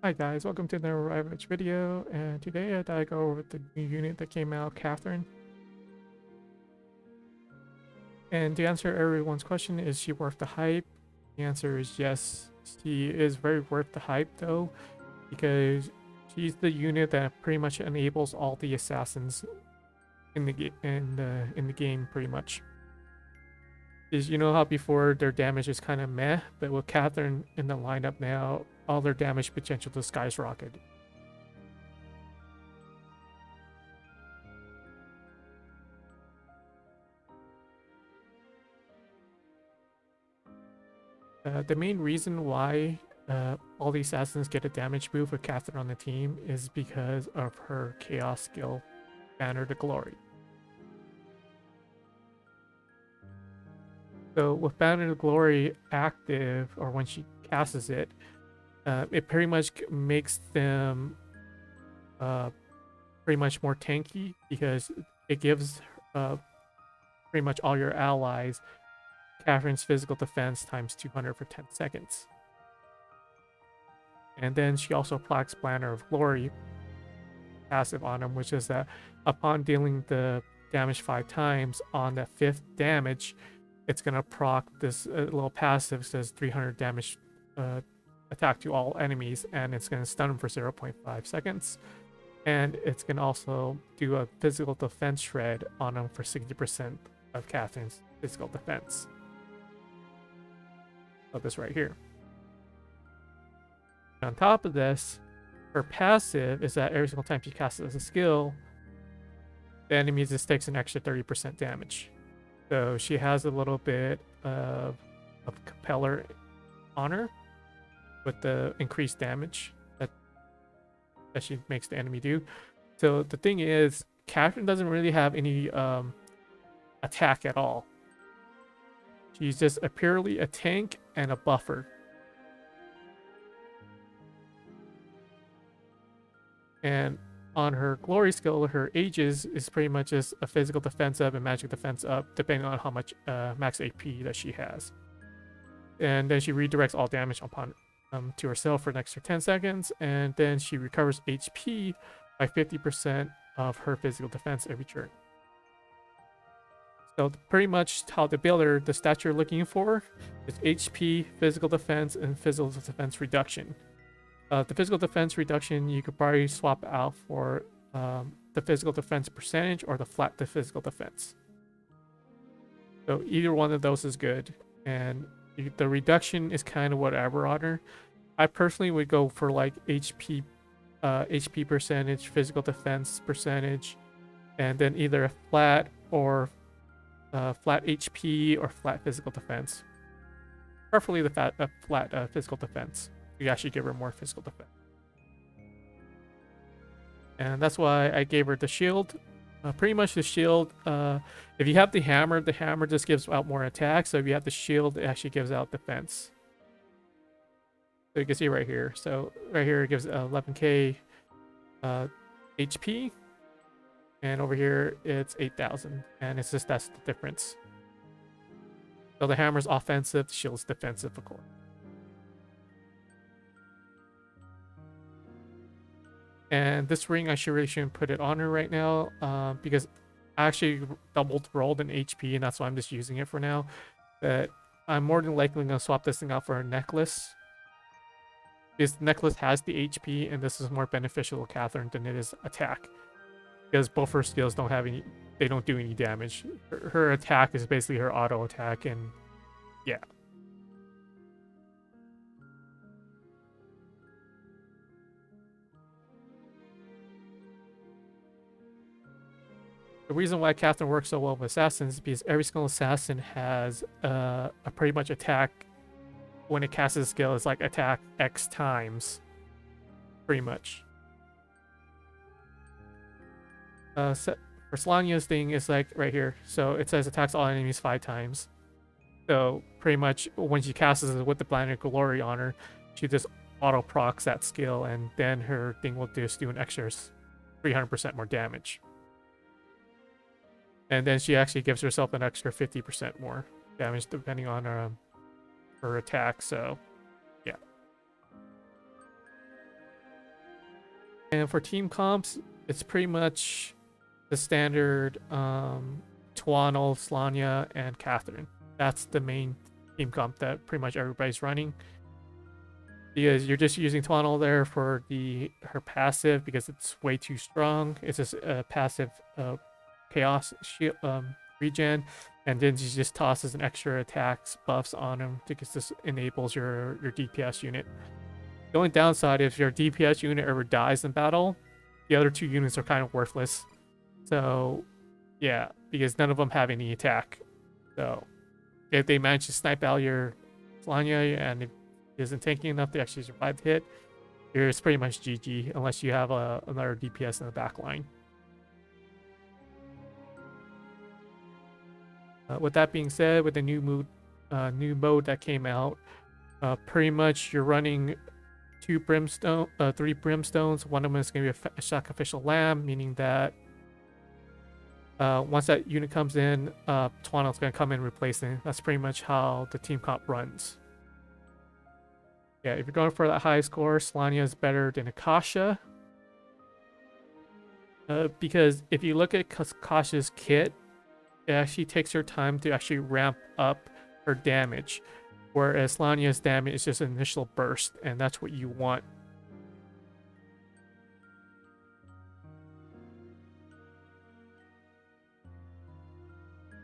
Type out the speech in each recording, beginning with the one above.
Hi guys, welcome to the Ravage video, and today I go over the new unit that came out, Catherine. And to answer everyone's question, is she worth the hype? The answer is yes. She is very worth the hype though, because she's the unit that pretty much enables all the assassins in the game pretty much. Is you know how before their damage is kind of meh, but with Catherine in the lineup now, all their damage potential to skyrocket. The main reason why all the assassins get a damage boost with Catherine on the team is because of her chaos skill, Banner to Glory. So with Banner to Glory active, or when she casts it, it pretty much makes them pretty much more tanky because it gives pretty much all your allies Catherine's physical defense times 200 for 10 seconds. And then she also plaques Banner of Glory passive on him, which is that upon dealing the damage 5 times, on that 5th damage, it's going to proc this little passive says 300 damage attack to all enemies, and it's going to stun them for 0.5 seconds. And it's going to also do a physical defense shred on them for 60% of Catherine's physical defense. So this right here. On top of this, her passive is that every single time she casts it as a skill, the enemy just takes an extra 30% damage. So she has a little bit of Compeller on her with the increased damage that she makes the enemy do. So the thing is, Catherine doesn't really have any attack at all. She's just purely a tank and a buffer. And on her glory skill, her ages is pretty much just a physical defense up and magic defense up, depending on how much max AP that she has. And then she redirects all damage upon to herself for an extra 10 seconds, and then she recovers HP by 50% of her physical defense every turn. So pretty much how to build her, the stats you're looking for is HP, physical defense, and physical defense reduction. The physical defense reduction you could probably swap out for the physical defense percentage or the flat physical defense. So either one of those is good, and the reduction is kind of whatever on her. I personally would go for like HP percentage, physical defense percentage, and then either a flat or flat HP or flat physical defense. Preferably the flat physical defense. You actually give her more physical defense. And that's why I gave her the shield. Pretty much the shield, if you have the hammer just gives out more attack. So if you have the shield, it actually gives out defense. So you can see right here. So right here it gives 11k HP. And over here it's 8,000. And it's just that's the difference. So the hammer's offensive, the shield's defensive, of course. And this ring, I really shouldn't put it on her right now because I actually doubled rolled in HP, and that's why I'm just using it for now. But I'm more than likely going to swap this thing out for a necklace. Because the necklace has the HP, and this is more beneficial to Catherine than it is attack. Because both her skills don't have any, they don't do any damage. Her attack is basically her auto attack, and yeah. The reason why Catherine works so well with assassins is because every single assassin has a pretty much attack when it casts a skill. It's like attack X times, pretty much. So for Solania's thing is like right here. So it says attacks all enemies 5 times. So pretty much when she casts it with the Banner Glory on her, she just auto procs that skill, and then her thing will just do an extra 300% more damage. And then she actually gives herself an extra 50% more damage depending on her attack. So, yeah. And for team comps, it's pretty much the standard Tuano, Slanya, and Catherine. That's the main team comp that pretty much everybody's running. Because you're just using Tuano there for her passive because it's way too strong. It's just a passive chaos shield, regen, and then she just tosses an extra attacks buffs on him because this enables your DPS unit. The only downside if your DPS unit ever dies in battle, the other two units are kind of worthless. So yeah, because none of them have any attack. So if they manage to snipe out your Slanya and it isn't tanking enough to actually survive the hit, it's pretty much GG unless you have another DPS in the back line. With that being said, with the new mode that came out, pretty much you're running three brimstones. One of them is going to be a sacrificial lamb, meaning that once that unit comes in, Tuano's going to come in replacing. That's pretty much how the team comp runs. Yeah, if you're going for that high score, Slanya is better than Akasha. Because if you look at Akasha's kit, it actually takes her time to actually ramp up her damage. Whereas Slanya's damage is just an initial burst, and that's what you want.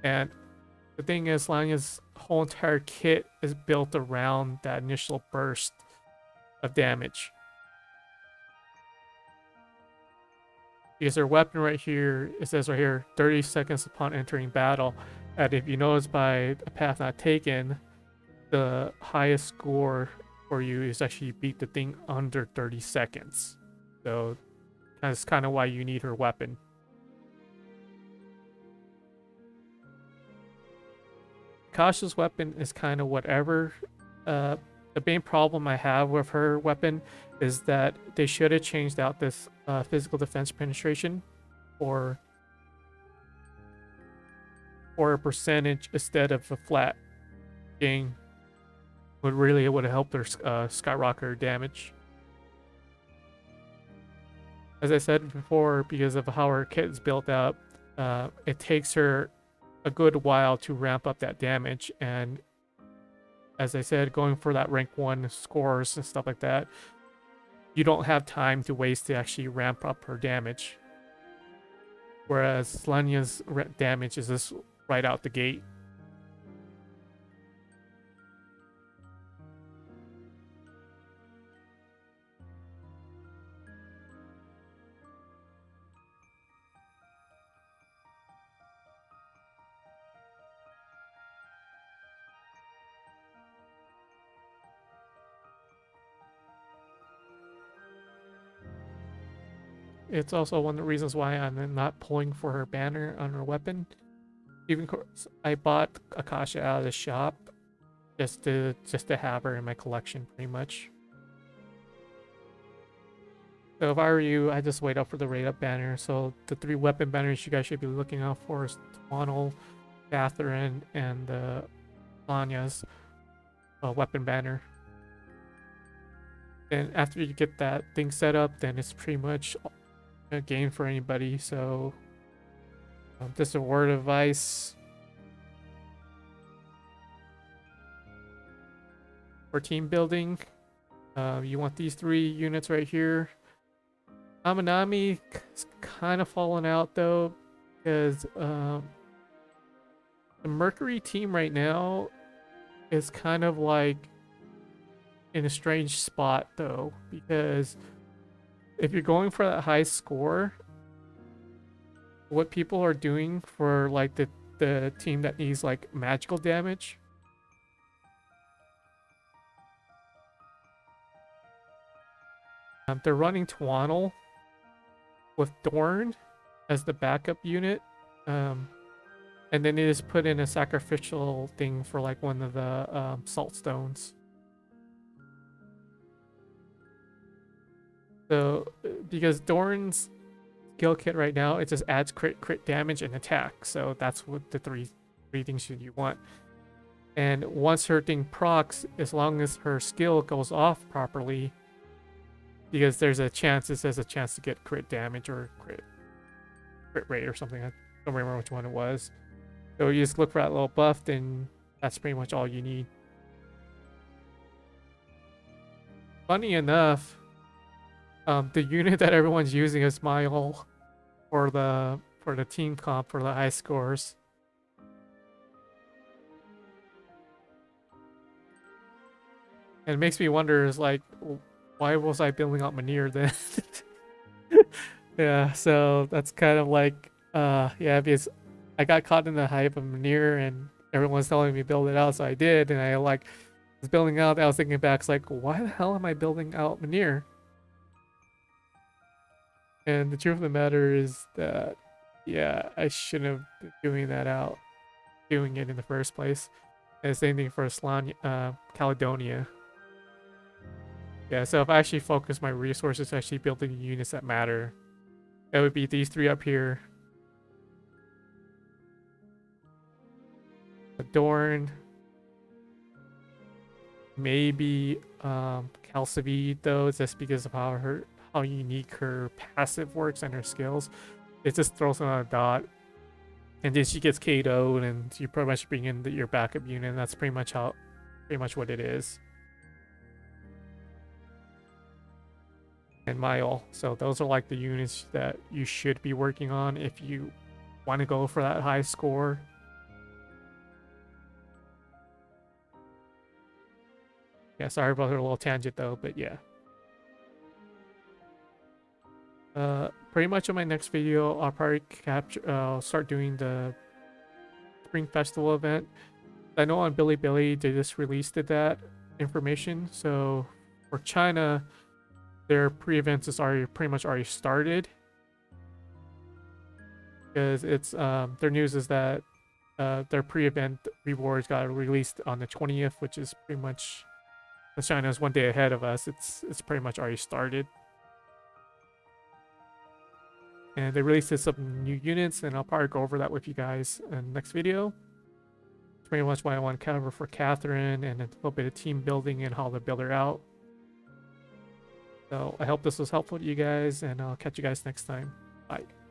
And the thing is, Lanya's whole entire kit is built around that initial burst of damage. Because her weapon right here, it says right here, 30 seconds upon entering battle. And if you notice by a path not taken, the highest score for you is actually beat the thing under 30 seconds. So that's kind of why you need her weapon. Kasha's weapon is kind of whatever. The main problem I have with her weapon is that they should have changed out this physical defense penetration for a percentage instead of a flat gain. Would have helped her skyrocket her damage. As I said before, because of how her kit is built up, it takes her a good while to ramp up that damage, and as I said, going for that rank 1 scores and stuff like that, you don't have time to waste to actually ramp up her damage. Whereas Slanya's damage is just right out the gate. It's also one of the reasons why I'm not pulling for her banner on her weapon. Even I bought Akasha out of the shop just to have her in my collection, pretty much. So if I were you, I just wait up for the rate up banner. So the 3 weapon banners you guys should be looking out for is Tuano, Catherine, and Slanya's weapon banner. And after you get that thing set up, then it's pretty much a game for anybody. So just a word of advice for team building. You want these 3 units right here. Amanami is kind of falling out though, because the Mercury team right now is kind of like in a strange spot though, because if you're going for that high score, what people are doing for like the team that needs like magical damage, they're running Tuano with Dorn as the backup unit, and then they just put in a sacrificial thing for like one of the salt stones. So because Dorn's skill kit right now, it just adds crit damage and attack. So that's what the three things you want. And once her thing procs, as long as her skill goes off properly, because there's a chance, it says a chance to get crit damage or crit rate or something. I don't remember which one it was. So you just look for that little buff, and that's pretty much all you need. Funny enough, the unit that everyone's using is Mile for the team comp for the high scores. And it makes me wonder, is like, why was I building out Manir then? Yeah, so that's kind of like, yeah, because I got caught in the hype of Manir and everyone's telling me build it out, so I did, and I like was building out. I was thinking back, it's like, why the hell am I building out Manir? And the truth of the matter is that, yeah, I shouldn't have been doing it in the first place. And the same thing for Caledonia. Yeah, so if I actually focus my resources actually building units that matter, it would be these three up here. Adorn. Maybe Calcive, though, just because of how unique her passive works and her skills. It just throws her on a dot. And then she gets KO'd, and you pretty much bring in your backup unit, and that's pretty much what it is. And Mile. So those are like the units that you should be working on if you want to go for that high score. Yeah, sorry about her little tangent though, but yeah. Pretty much in my next video, I'll probably start doing the Spring Festival event. I know on Bilibili they just released that information. So for China, their pre-events is already pretty much already started. Because it's their news is that their pre-event rewards got released on the 20th, which is pretty much, China is one day ahead of us. It's pretty much already started. And they released some new units, and I'll probably go over that with you guys in the next video. It's pretty much what I want to cover for Catherine, and a little bit of team building and how to build her out. So I hope this was helpful to you guys, and I'll catch you guys next time. Bye.